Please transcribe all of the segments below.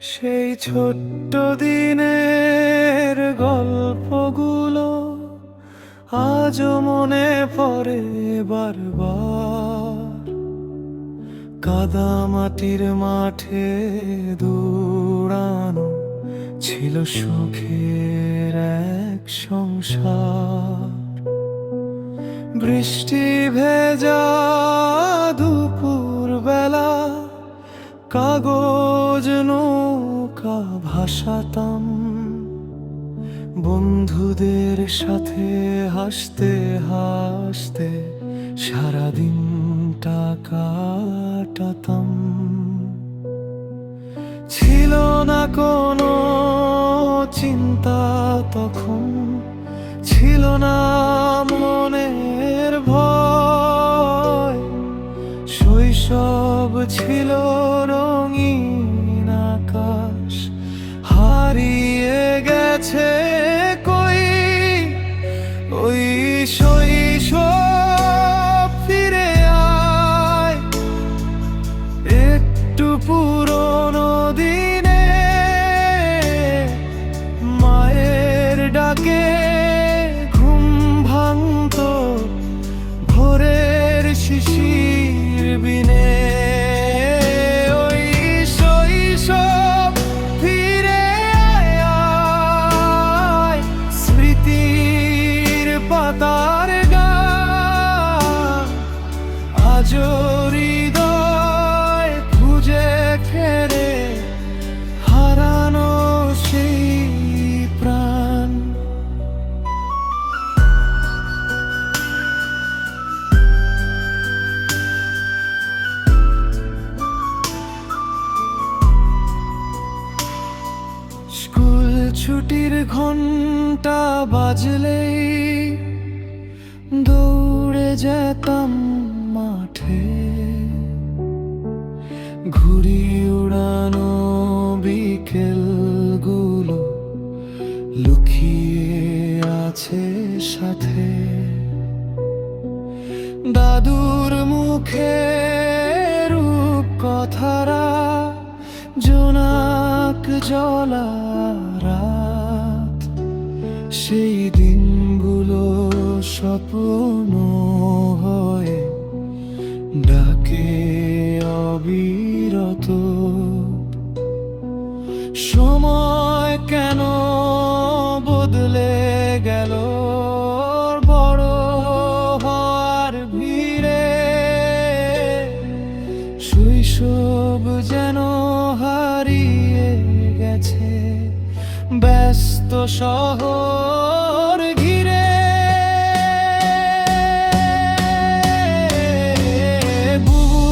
সেই ছোট্ট দিনের গল্পগুলো আজও মনে পড়ে বারবার। কাদা মাটির মাঠে দৌড়ানো ছিল সুখের এক সংসার। বৃষ্টি ভেজা দুপুর বেলা কাগজ নৌকা ভাসাতাম, বন্ধুদের সাথে হাসতে হাসতে সারাদিনটা কাটাতাম। ছিল না কোনো চিন্তা তখন, ছিল না মনের ভয়। শৈশব ছিল রঙিন আকাশ, হারিয়ে গেছে কই ওই শৈশব। ফিরে আয় একটু পুরনো দিনে, মায়ের ডাকে ঘুম ভাঙতো ভোরের শিশির বিনে। ওই শৈশব ফিরে আয়, স্মৃতির পাতার গান আজও হৃদয় খুঁজে ফেরে হারানো সেই প্রাণ। স্কুল ছুটির ঘন্টা বাজলেই দৌড়ে যেতাম মাঠে। ঘুড়ি উড়ানো বিকেলগুলো লুকিয়ে আছে সাথে। দাদুর মুখে রূপ কথারা, জোনাক জ্বলা রাত। সেই দিনগুলো স্বপ্ন হয়ে ডাকে অবিরত। সময় কেন বদলে গেল বড় হওয়ার ভিড়ে। শৈশব যেন হারিয়ে গেছে ব্যস্ত শহর ঘিরে। বুবু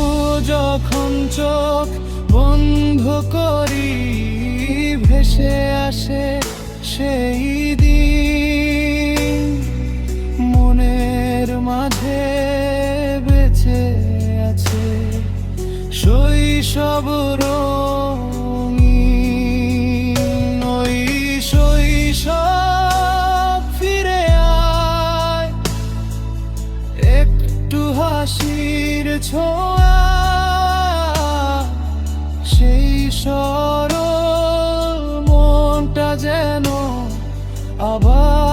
যখন চোখ বন্ধ করি, ভেসে আসে সেই দিন। মনের মাঝে বেঁচে আছে শৈশব রঙিন। ওই শৈশব ফিরে আয়, একটু হাসির ছোঁয়া সেই সরল মনটা যেন আবার